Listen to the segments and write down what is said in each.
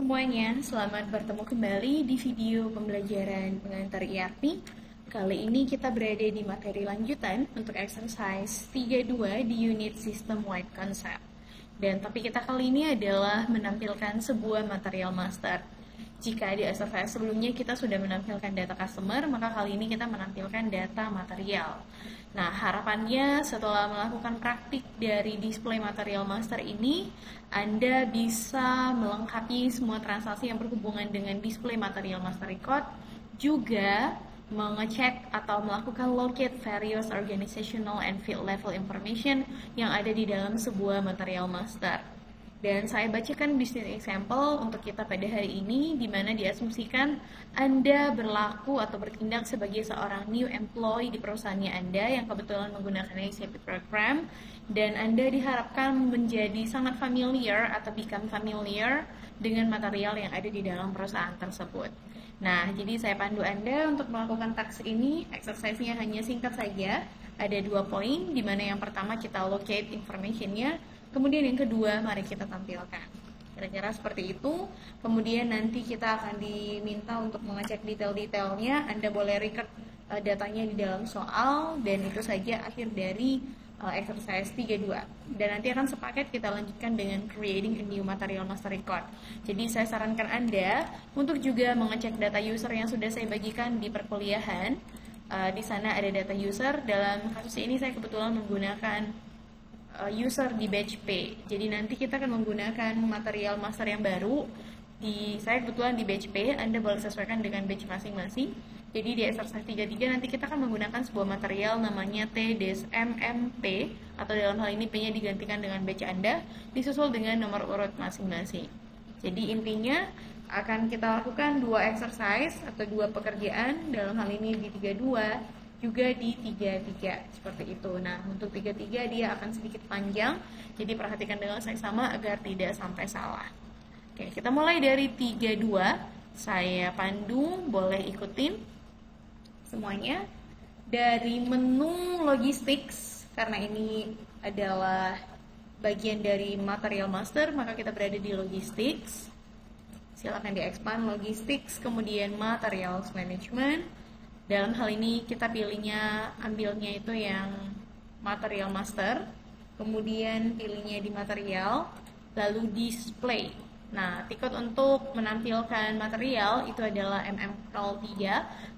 Semuanya, selamat bertemu kembali di video pembelajaran pengantar ERP. Kali ini kita berada di materi lanjutan untuk exercise 32 di unit System Wide Concept. Dan topik kita kali ini adalah menampilkan sebuah material master. Jika di exercise sebelumnya kita sudah menampilkan data customer, maka kali ini kita menampilkan data material. Nah, harapannya setelah melakukan praktik dari display material master ini, Anda bisa melengkapi semua transaksi yang berhubungan dengan display material master record, juga mengecek atau melakukan locate various organizational and field level information yang ada di dalam sebuah material master. Dan saya bacakan business example untuk kita pada hari ini, di mana diasumsikan Anda berlaku atau bertindak sebagai seorang new employee di perusahaannya Anda yang kebetulan menggunakan SAP program, dan Anda diharapkan menjadi sangat familiar atau become familiar dengan material yang ada di dalam perusahaan tersebut. Nah, jadi saya pandu Anda untuk melakukan task ini. Exercise-nya hanya singkat saja, ada 2 poin, di mana yang pertama kita locate information-nya, kemudian yang kedua, mari kita tampilkan. Kira-kira seperti itu. Kemudian nanti kita akan diminta untuk mengecek detail-detailnya. Anda boleh record datanya di dalam soal, dan itu saja akhir dari exercise 32. Dan nanti akan sepaket kita lanjutkan dengan creating a new material master record. Jadi saya sarankan Anda untuk juga mengecek data user yang sudah saya bagikan di perkuliahan. Di sana ada data user. Dalam kasus ini saya kebetulan menggunakan user di batch P. Jadi nanti kita akan menggunakan material master yang baru. Saya kebetulan di batch P, Anda boleh sesuaikan dengan batch masing-masing. Jadi di exercise 33 nanti kita akan menggunakan sebuah material namanya TDSMMP, atau dalam hal ini P-nya digantikan dengan batch Anda, disusul dengan nomor urut masing-masing. Jadi intinya akan kita lakukan 2 exercise atau 2 pekerjaan, dalam hal ini di 32 juga di 33 seperti itu. Nah, untuk 33 dia akan sedikit panjang, jadi perhatikan dengan seksama agar tidak sampai salah. Oke, kita mulai dari 32. Saya pandu, boleh ikutin semuanya. Dari menu logistics, karena ini adalah bagian dari material master, maka kita berada di logistics. Silakan di-expand logistics, kemudian materials management. Dalam hal ini kita ambilnya itu yang material master, kemudian pilihnya di material, lalu display. Nah, tiket untuk menampilkan material itu adalah MM03,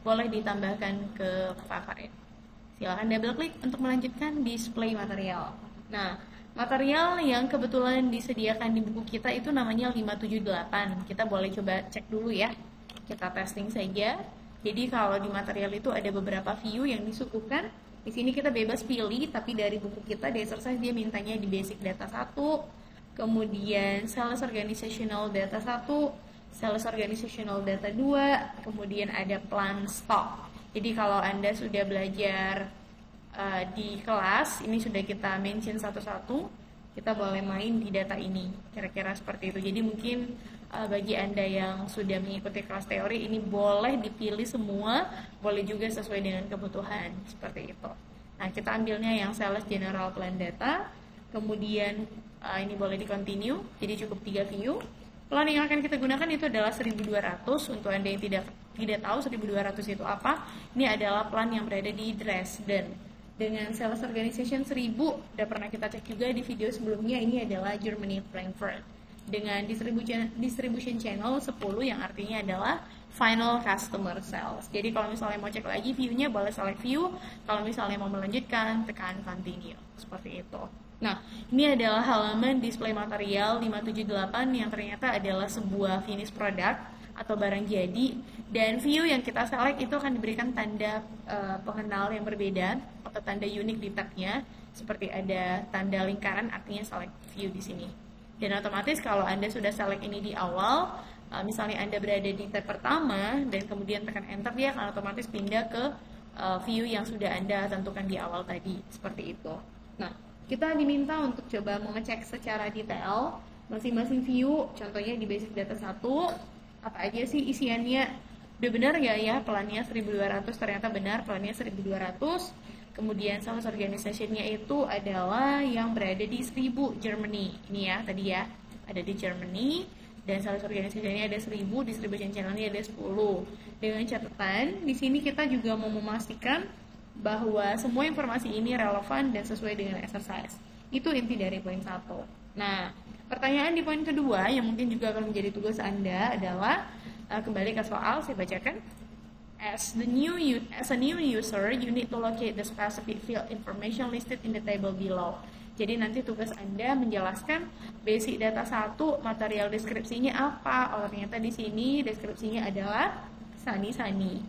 boleh ditambahkan ke favorit. Silakan double klik untuk melanjutkan display material. Nah, material yang kebetulan disediakan di buku kita itu namanya 578. Kita boleh coba cek dulu ya. Kita testing saja. Jadi kalau di material itu ada beberapa view yang disuguhkan. Di sini kita bebas pilih, tapi dari buku kita di exercise dia mintanya di basic data 1, kemudian sales organizational data 1, sales organizational data 2, kemudian ada plan stock. Jadi kalau Anda sudah belajar di kelas, ini sudah kita mention satu-satu, kita boleh main di data ini. Kira-kira seperti itu. Jadi mungkin bagi Anda yang sudah mengikuti kelas teori, ini boleh dipilih semua, boleh juga sesuai dengan kebutuhan, seperti itu. Nah, kita ambilnya yang sales general plan data, kemudian ini boleh di continue, jadi cukup 3 view. Plan yang akan kita gunakan itu adalah 1200, untuk Anda yang tidak tahu 1200 itu apa, ini adalah plan yang berada di Dresden. Dengan sales organization 1000, udah pernah kita cek juga di video sebelumnya, ini adalah Germany Frankfurt. Dengan distribution channel 10 yang artinya adalah final customer sales. Jadi kalau misalnya mau cek lagi view-nya boleh select view, kalau misalnya mau melanjutkan tekan continue, seperti itu. Nah, ini adalah halaman display material 578 yang ternyata adalah sebuah finish product atau barang jadi, dan view yang kita select itu akan diberikan tanda pengenal yang berbeda atau tanda unik di tab-nya, seperti ada tanda lingkaran artinya select view di sini. Dan otomatis kalau Anda sudah select ini di awal, misalnya Anda berada di tab pertama dan kemudian tekan enter, dia akan otomatis pindah ke view yang sudah Anda tentukan di awal tadi, seperti itu. Nah, kita diminta untuk coba mengecek secara detail masing-masing view, contohnya di basic data 1, apa aja sih isiannya, udah benar nggak ya plannya 1200, ternyata benar plannya 1200. Kemudian sales organization-nya itu adalah yang berada di 1000 Germany. Ini ya, tadi ya, ada di Germany. dan sales organisasinya ada 1000, distribution channelnya ada 10. Dengan catatan, di sini kita juga mau memastikan bahwa semua informasi ini relevan dan sesuai dengan exercise. Itu inti dari poin 1. Nah, pertanyaan di poin kedua yang mungkin juga akan menjadi tugas Anda adalah kembali ke soal, saya bacakan. As a new user, you need to locate the specific field information listed in the table below. Jadi nanti tugas Anda menjelaskan basic data 1, material deskripsinya apa. Oh, ternyata di sini deskripsinya adalah sani-sani.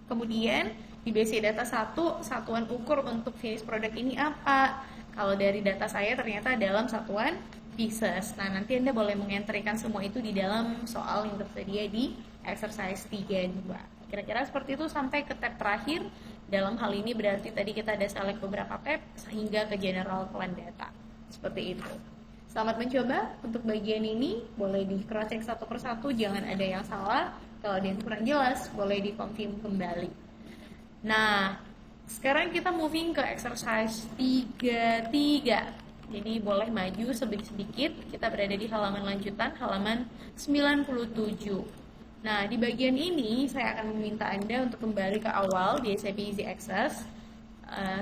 Kemudian di basic data 1, satuan ukur untuk finish product ini apa? Kalau dari data saya ternyata dalam satuan pieces. Nah, nanti Anda boleh mengentrikan semua itu di dalam soal yang tersedia di exercise 3.2. Kira-kira seperti itu sampai ke tab terakhir. Dalam hal ini berarti tadi kita ada select beberapa tab sehingga ke general plan data. Seperti itu. Selamat mencoba. Untuk bagian ini boleh di cross check satu persatu, jangan ada yang salah. Kalau ada yang kurang jelas boleh di confirm kembali. Nah, sekarang kita moving ke exercise 3.3. Jadi boleh maju sedikit. Kita berada di halaman lanjutan, halaman 97. Nah, di bagian ini saya akan meminta Anda untuk kembali ke awal di SAP Easy Access.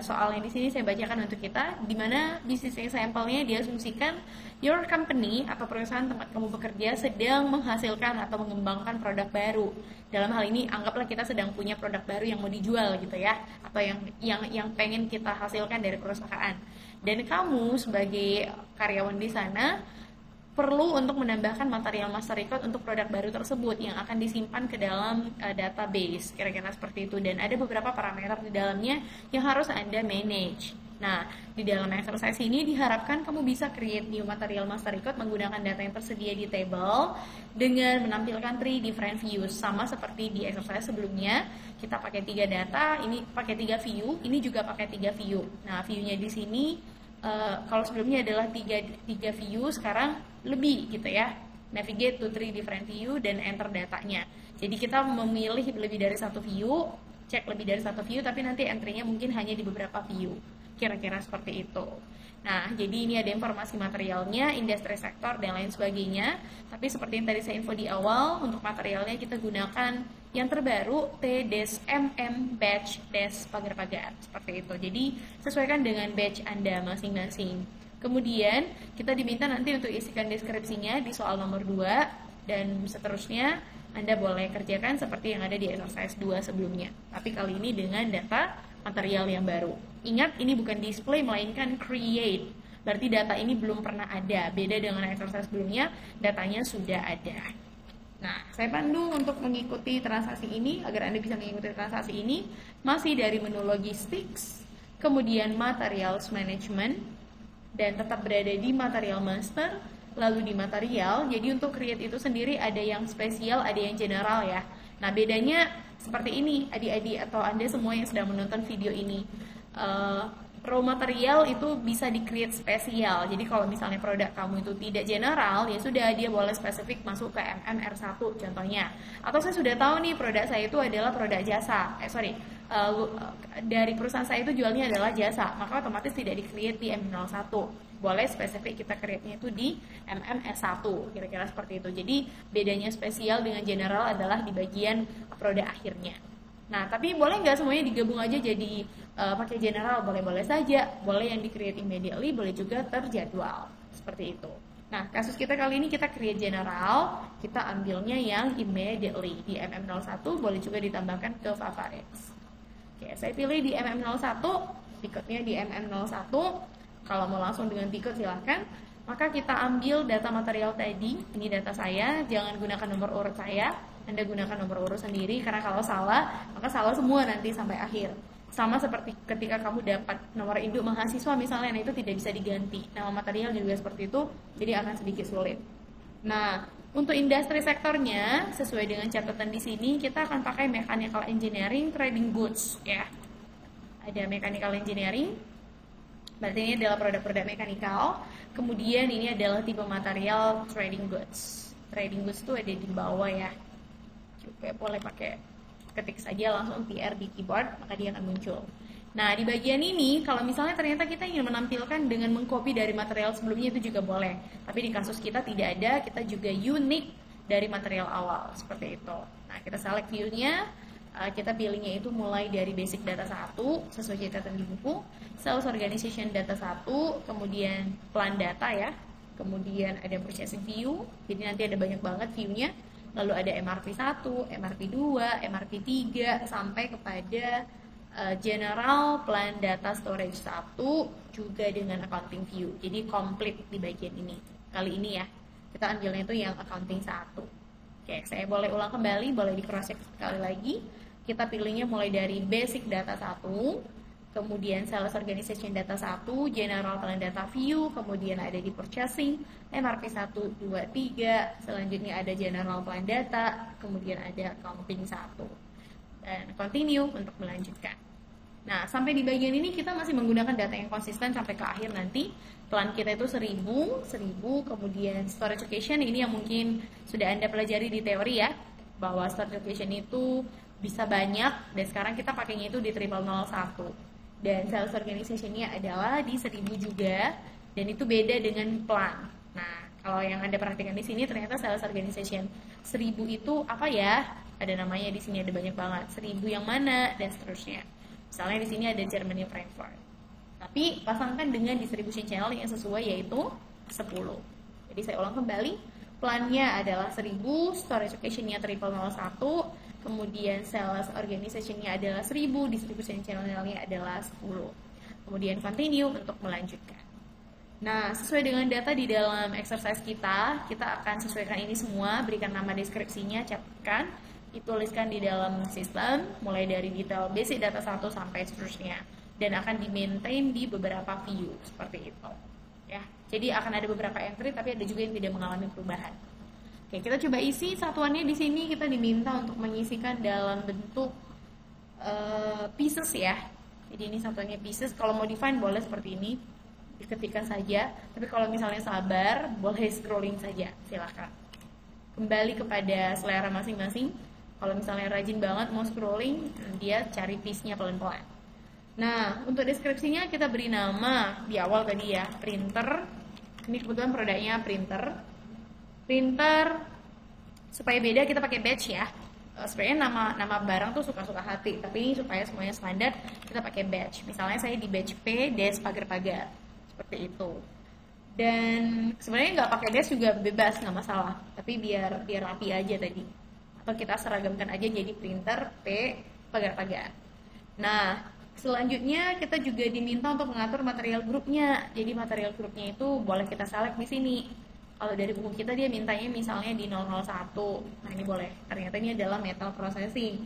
Soal yang di sini saya bacakan untuk kita, di mana bisnis sampelnya diasumsikan your company atau perusahaan tempat kamu bekerja sedang menghasilkan atau mengembangkan produk baru. Dalam hal ini anggaplah kita sedang punya produk baru yang mau dijual gitu ya, atau yang pengen kita hasilkan dari perusahaan. Dan kamu sebagai karyawan di sana perlu untuk menambahkan material master record untuk produk baru tersebut yang akan disimpan ke dalam database, kira-kira seperti itu. Dan ada beberapa parameter di dalamnya yang harus Anda manage. Nah, di dalam exercise ini diharapkan kamu bisa create new material master record menggunakan data yang tersedia di table dengan menampilkan 3 different views, sama seperti di exercise sebelumnya. Kita pakai 3 data, ini pakai 3 view, ini juga pakai 3 view. Nah, view-nya di sini kalau sebelumnya adalah 3 view, sekarang lebih gitu ya, navigate to 3 different view dan enter datanya. Jadi kita memilih lebih dari 1 view, cek lebih dari 1 view, tapi nanti entry-nya mungkin hanya di beberapa view, kira-kira seperti itu. Nah, jadi ini ada informasi materialnya, industri sektor dan lain sebagainya. Tapi seperti yang tadi saya info di awal, untuk materialnya kita gunakan yang terbaru T-MM batch pagar-pagar, seperti itu. Jadi sesuaikan dengan batch Anda masing-masing. Kemudian kita diminta nanti untuk isikan deskripsinya di soal nomor 2 dan seterusnya Anda boleh kerjakan seperti yang ada di exercise 2 sebelumnya. Tapi kali ini dengan data material yang baru. Ingat, ini bukan display melainkan create. Berarti data ini belum pernah ada. Beda dengan exercise sebelumnya, datanya sudah ada. Nah, saya pandu untuk mengikuti transaksi ini agar Anda bisa mengikuti transaksi ini masih dari menu logistics, kemudian materials management, dan tetap berada di material master, lalu di material. Jadi untuk create itu sendiri ada yang spesial, ada yang general ya. Nah, bedanya seperti ini, adik-adik atau Anda semua yang sedang menonton video ini. Raw material itu bisa di-create spesial. Jadi kalau misalnya produk kamu itu tidak general, ya sudah, dia boleh spesifik masuk ke MMR1 contohnya. Atau saya sudah tahu nih produk saya itu adalah produk jasa. Dari perusahaan saya itu jualnya adalah jasa, maka otomatis tidak di-create di M01. Boleh spesifik kita create-nya itu di MMS1, kira-kira seperti itu. Jadi bedanya spesial dengan general adalah di bagian produk akhirnya. Nah, tapi boleh nggak semuanya digabung aja jadi pakai general? Boleh-boleh saja. Boleh yang di-create immediately, boleh juga terjadwal. Seperti itu. Nah, kasus kita kali ini kita create general, kita ambilnya yang immediately. Di MM01 boleh juga ditambahkan ke Favarex. Oke, saya pilih di MM01, tiketnya di MM01. Kalau mau langsung dengan tiket silahkan. Maka kita ambil data material tadi, ini data saya, jangan gunakan nomor urut saya. Anda gunakan nomor urut sendiri, karena kalau salah, maka salah semua nanti sampai akhir. Sama seperti ketika kamu dapat nomor induk mahasiswa misalnya, nah itu tidak bisa diganti. Nama material juga seperti itu, jadi akan sedikit sulit. Nah, untuk industri sektornya, sesuai dengan catatan di sini, kita akan pakai mechanical engineering trading goods ya. Ada mechanical engineering, berarti ini adalah produk-produk mekanikal. Kemudian ini adalah tipe material trading goods. Trading goods itu ada di bawah ya. Coba boleh pakai ketik saja langsung PR di keyboard, maka dia akan muncul. Nah, di bagian ini, kalau misalnya ternyata kita ingin menampilkan dengan mengcopy dari material sebelumnya itu juga boleh. Tapi di kasus kita tidak ada, kita juga unique dari material awal, seperti itu. Nah, kita select view-nya, kita pilihnya itu mulai dari basic data 1, sesuai catatan di buku, sales organization data 1, kemudian plan data ya, kemudian ada purchasing view, jadi nanti ada banyak banget view-nya, lalu ada MRP 1, MRP 2, MRP 3, sampai kepada general plan data storage 1 juga dengan accounting view. Jadi komplit di bagian ini. Kali ini ya, kita ambilnya itu yang accounting 1. Oke, saya boleh ulang kembali, boleh di cross check sekali lagi. Kita pilihnya mulai dari basic data 1, kemudian sales organization data 1, general plan data view, kemudian ada di purchasing, MRP 1, 2, 3, selanjutnya ada general plan data, kemudian ada accounting 1. Dan continue untuk melanjutkan. Nah, sampai di bagian ini kita masih menggunakan data yang konsisten sampai ke akhir nanti. Plan kita itu 1000, kemudian storage location ini yang mungkin sudah Anda pelajari di teori ya, bahwa storage location itu bisa banyak, dan sekarang kita pakainya itu di 0001. Dan sales organization-nya adalah di 1000 juga, dan itu beda dengan plan. Nah, kalau yang Anda perhatikan di sini ternyata sales organization 1000 itu apa ya? Ada namanya di sini, ada banyak banget. 1000 yang mana dan seterusnya. Misalnya di sini ada Germany Frankfurt. Tapi pasangkan dengan distribution channel yang sesuai yaitu 10. Jadi saya ulang kembali, plannya adalah 1000, storage location-nya 0001, kemudian sales organization-nya adalah 1000, distribution channel-nya adalah 10. Kemudian continue untuk melanjutkan. Nah, sesuai dengan data di dalam exercise kita akan sesuaikan ini semua, berikan nama deskripsinya, catatkan, dituliskan di dalam sistem, mulai dari detail basic data 1 sampai seterusnya, dan akan di-maintain di beberapa view, seperti itu. Ya, jadi akan ada beberapa entry, tapi ada juga yang tidak mengalami perubahan. Oke, kita coba isi satuannya di sini, kita diminta untuk mengisikan dalam bentuk pieces ya. Jadi ini satuannya pieces, kalau mau define boleh seperti ini, diketikkan saja, tapi kalau misalnya sabar, boleh scrolling saja, silakan. Kembali kepada selera masing-masing. Kalau misalnya rajin banget mau scrolling, dia cari piece-nya pelan-pelan. Nah, untuk deskripsinya kita beri nama di awal tadi ya, printer. Ini kebetulan produknya printer. Printer, supaya beda kita pakai batch ya. Sebenarnya nama barang tuh suka-suka hati, tapi supaya semuanya standar, kita pakai batch. Misalnya saya di batch P, des pagar-pagar. Seperti itu. Dan sebenarnya nggak pakai des juga bebas, nggak masalah. Tapi biar rapi aja tadi. Atau kita seragamkan aja jadi printer P pagar-pagar. Nah, selanjutnya kita juga diminta untuk mengatur material grupnya. Jadi material grupnya itu boleh kita select di sini. Kalau dari buku kita dia mintanya misalnya di 001. Nah, ini boleh. Ternyata ini adalah metal processing.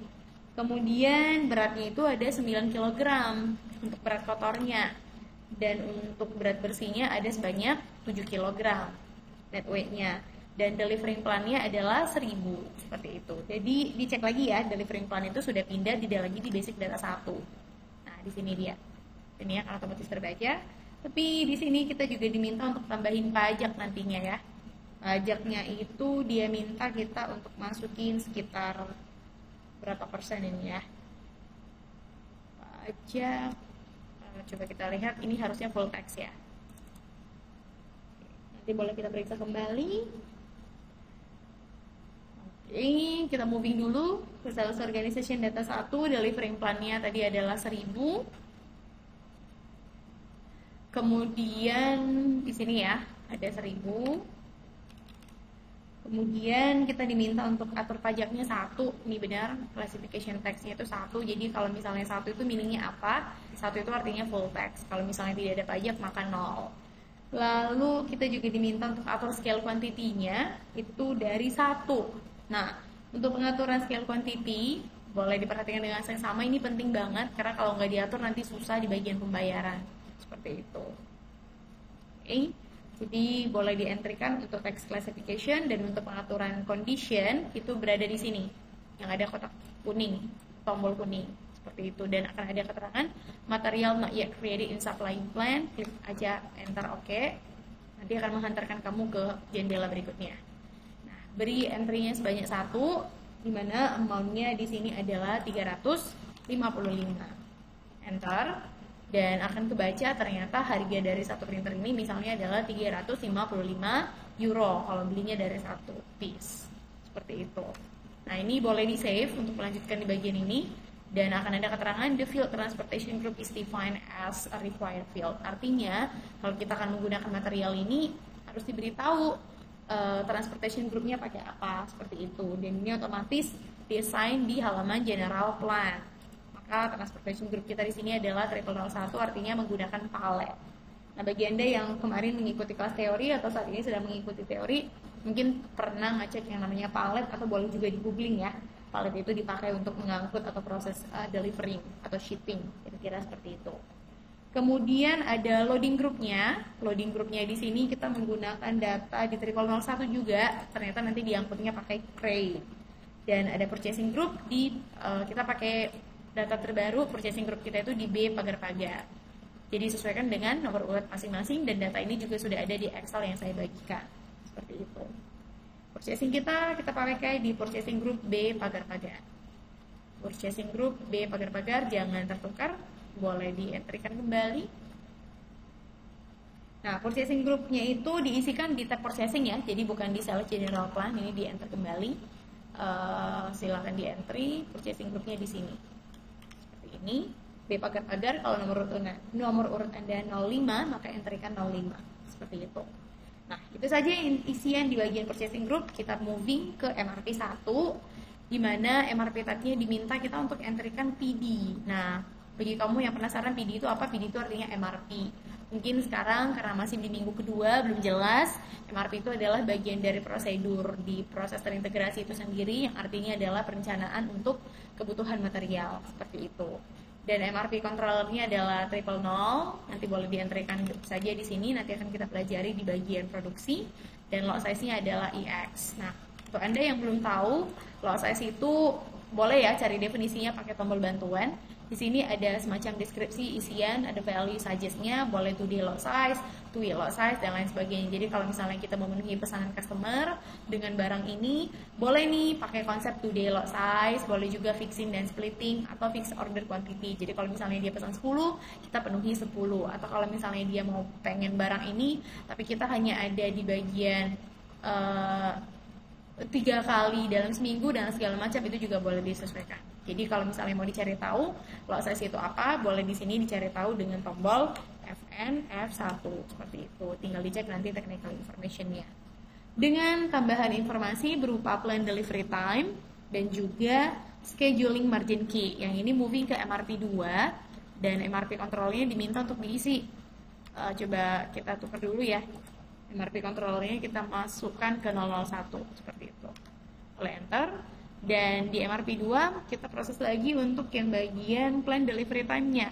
Kemudian beratnya itu ada 9 kg untuk berat kotornya. Dan untuk berat bersihnya ada sebanyak 7 kg net weight-nya. Dan delivering plan-nya adalah 1000, seperti itu. Jadi dicek lagi ya, delivering plan itu sudah pindah tidak lagi di basic data 1. Nah, di sini dia. Ini yang otomatis terbaca. Tapi di sini kita juga diminta untuk tambahin pajak nantinya ya. Pajaknya itu dia minta kita untuk masukin sekitar berapa persen ini ya. Pajak, coba kita lihat, ini harusnya full tax ya. Nanti boleh kita periksa kembali. Ini kita moving dulu ke sales organization data 1, delivering plan-nya tadi adalah 1000. Kemudian di sini ya, ada 1000. Kemudian kita diminta untuk atur pajaknya 1. Ini benar, classification tax-nya itu 1. Jadi kalau misalnya 1 itu meaning-nya apa? 1 itu artinya full tax. Kalau misalnya tidak ada pajak maka 0. Lalu kita juga diminta untuk atur scale quantity-nya itu dari 1. Nah, untuk pengaturan scale quantity boleh diperhatikan dengan yang sama, ini penting banget karena kalau nggak diatur nanti susah di bagian pembayaran, seperti itu. Oke, jadi boleh di-entrykan untuk text classification, dan untuk pengaturan condition itu berada di sini yang ada kotak kuning, tombol kuning, seperti itu, dan akan ada keterangan material not yet created in supplying plan, klik aja enter oke. Nanti akan menghantarkan kamu ke jendela berikutnya. Beri entry-nya sebanyak 1, di mana amount-nya di sini adalah 355. enter, dan akan kebaca ternyata harga dari satu printer ini misalnya adalah 355 euro kalau belinya dari satu piece, seperti itu. Nah, ini boleh di save untuk melanjutkan di bagian ini, dan akan ada keterangan the field transportation group is defined as a required field. Artinya kalau kita akan menggunakan material ini harus diberitahu transportation groupnya pakai apa, seperti itu, dan ini otomatis desain di halaman general plan. Maka transportation group kita di sini adalah 0001, artinya menggunakan palet. Nah, bagi Anda yang kemarin mengikuti kelas teori atau saat ini sedang mengikuti teori, mungkin pernah ngecek yang namanya palet, atau boleh juga di googling ya. Palet itu dipakai untuk mengangkut atau proses delivering atau shipping, kira-kira seperti itu. Kemudian ada loading groupnya. Loading groupnya di sini kita menggunakan data di 0001 juga, ternyata nanti diangkutnya pakai crate. Dan ada purchasing group kita pakai data terbaru purchasing group kita itu di B pagar-pagar. Jadi sesuaikan dengan nomor urut masing-masing, dan data ini juga sudah ada di Excel yang saya bagikan. Seperti itu. Purchasing kita pakai di purchasing group B pagar-pagar. Purchasing group B pagar-pagar jangan tertukar, boleh dientrikan kembali. Nah, purchasing groupnya itu diisikan di tab purchasing ya, jadi bukan di select general plan, ini di enter kembali. Silakan di entry purchasing groupnya di sini. Seperti ini. B pagar-pagar, kalau nomor urut Anda 05, maka entrikan 05. Seperti itu. Nah, itu saja isian di bagian purchasing group. Kita moving ke MRP 1, di mana MRP tadi diminta kita untuk entrikan PD. Nah, bagi kamu yang penasaran PD itu apa? PD itu artinya MRP. Mungkin sekarang karena masih di minggu kedua belum jelas, MRP itu adalah bagian dari prosedur di proses terintegrasi itu sendiri, yang artinya adalah perencanaan untuk kebutuhan material, seperti itu. Dan MRP controllernya adalah 000, nanti boleh dientrikan saja di sini, nanti akan kita pelajari di bagian produksi, dan lot size-nya adalah EX. Nah, untuk Anda yang belum tahu, lot size itu boleh ya cari definisinya pakai tombol bantuan. Di sini ada semacam deskripsi isian, ada value suggest-nya, boleh today lot size, two-week lot size, dan lain sebagainya. Jadi kalau misalnya kita memenuhi pesanan customer dengan barang ini, boleh nih pakai konsep today lot size, boleh juga fixing dan splitting, atau fixed order quantity. Jadi kalau misalnya dia pesan 10, kita penuhi 10. Atau kalau misalnya dia mau pengen barang ini, tapi kita hanya ada di bagian 3 kali dalam seminggu dan segala macam, itu juga boleh disesuaikan. Jadi kalau misalnya mau dicari tahu lot size itu apa, boleh di sini dicari tahu dengan tombol FN F1 seperti itu. Tinggal dicek nanti technical information-nya. Dengan tambahan informasi berupa plan delivery time dan juga scheduling margin key. Yang ini moving ke MRP 2 dan MRP controllernya diminta untuk diisi. Coba kita tukar dulu ya. MRP controllernya kita masukkan ke 001 seperti itu. Oleh enter. Dan di MRP 2 kita proses lagi untuk yang bagian plan delivery time-nya.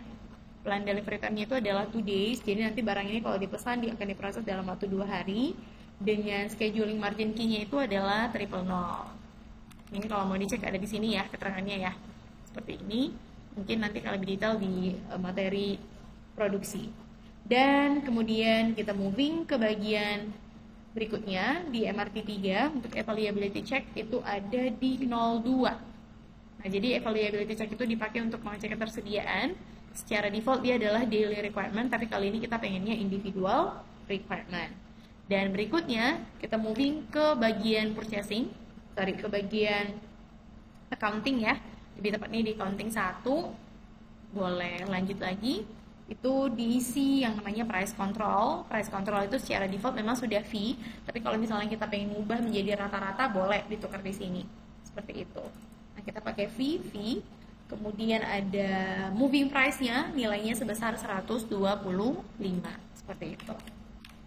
Plan delivery time-nya itu adalah 2 days. Jadi nanti barang ini kalau dipesan akan diproses dalam waktu 2 hari. Dengan scheduling margin key-nya itu adalah 000. Ini kalau mau dicek ada di sini ya keterangannya ya. Seperti ini. Mungkin nanti kalau lebih detail di materi produksi. Dan kemudian kita moving ke bagian berikutnya di MRP 3 untuk availability check itu ada di 02. Nah, jadi availability check itu dipakai untuk mengecek ketersediaan. Secara default dia adalah daily requirement, tapi kali ini kita pengennya individual requirement. Dan berikutnya kita moving ke bagian purchasing, ke bagian accounting ya. Lebih tepatnya di accounting 1. Boleh lanjut lagi. Itu diisi yang namanya price control. Price control itu secara default memang sudah fee, tapi kalau misalnya kita pengen ubah menjadi rata-rata boleh ditukar di sini. Seperti itu. Nah, kita pakai fee, kemudian ada moving price-nya, nilainya sebesar 125. Seperti itu.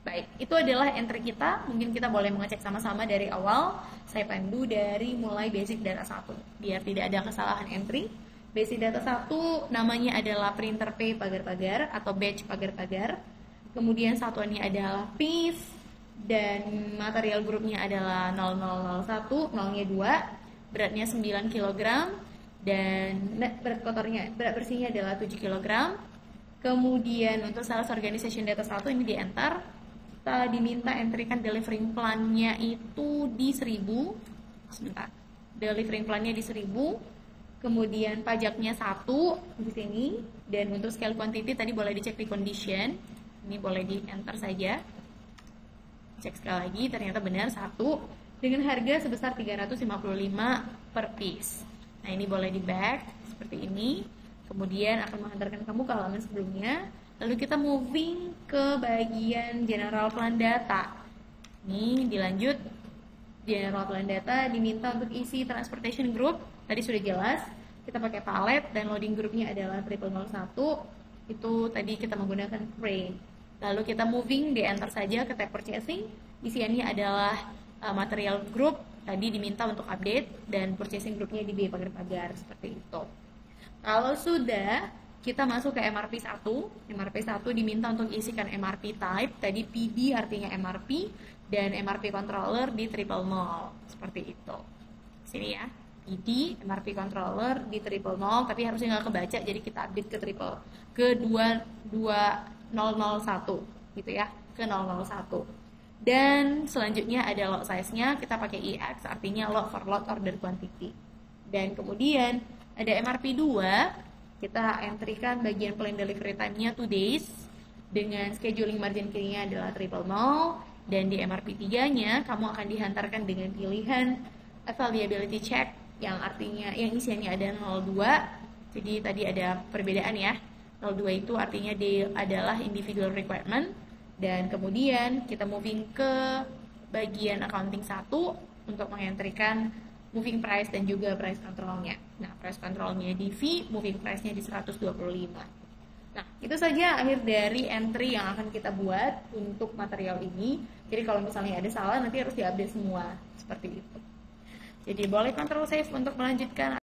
Baik, itu adalah entry kita. Mungkin kita boleh mengecek sama-sama dari awal. Saya pandu dari mulai basic data 1, biar tidak ada kesalahan entry. Basic data 1 namanya adalah printer P pagar-pagar atau batch pagar-pagar. Kemudian satuannya adalah piece dan material grupnya adalah 0001, 0-nya 2, beratnya 9 kg dan berat bersihnya adalah 7 kg. Kemudian untuk sales organization data 1 ini di enter. Kita diminta entrykan delivering plan-nya itu di 1000. Sebentar. Delivering plan-nya di 1000. kemudian pajaknya 1 di sini, dan untuk scale quantity tadi boleh dicek di condition, ini boleh di enter saja, cek sekali lagi, ternyata benar 1, dengan harga sebesar 355 per piece. Nah ini boleh di back seperti ini, kemudian akan menghantarkan kamu ke halaman sebelumnya. Lalu kita moving ke bagian general plan data. Ini dilanjut, general plan data diminta untuk isi transportation group, tadi sudah jelas, kita pakai palet dan loading groupnya adalah 0001, itu tadi kita menggunakan crane. Lalu kita moving, di enter saja ke tab purchasing, isiannya adalah material group, tadi diminta untuk update, dan purchasing groupnya di biaya pagar-pagar, seperti itu. Kalau sudah, kita masuk ke MRP 1. MRP 1 diminta untuk isikan MRP type, tadi PB artinya MRP, dan MRP controller di 000, seperti itu. Sini ya, PD MRP controller di 000, tapi harusnya nggak kebaca, jadi kita update ke 22001 gitu ya, ke 001. Dan selanjutnya ada lot size-nya, kita pakai EX, artinya lot for lot order quantity. Dan kemudian ada MRP 2, kita entrykan bagian plan delivery time-nya 2 days, dengan scheduling margin key-nya adalah 000, dan di MRP 3-nya kamu akan dihantarkan dengan pilihan availability check, yang artinya yang isiannya ada 02, jadi tadi ada perbedaan ya, 02 itu artinya adalah individual requirement, dan kemudian kita moving ke bagian accounting 1 untuk mengentrikan moving price dan juga price controlnya. Nah, price controlnya di V, moving price-nya di 125. Nah, itu saja akhir dari entry yang akan kita buat untuk material ini. Jadi kalau misalnya ada salah, nanti harus diupdate semua, seperti itu. Jadi boleh control save untuk melanjutkan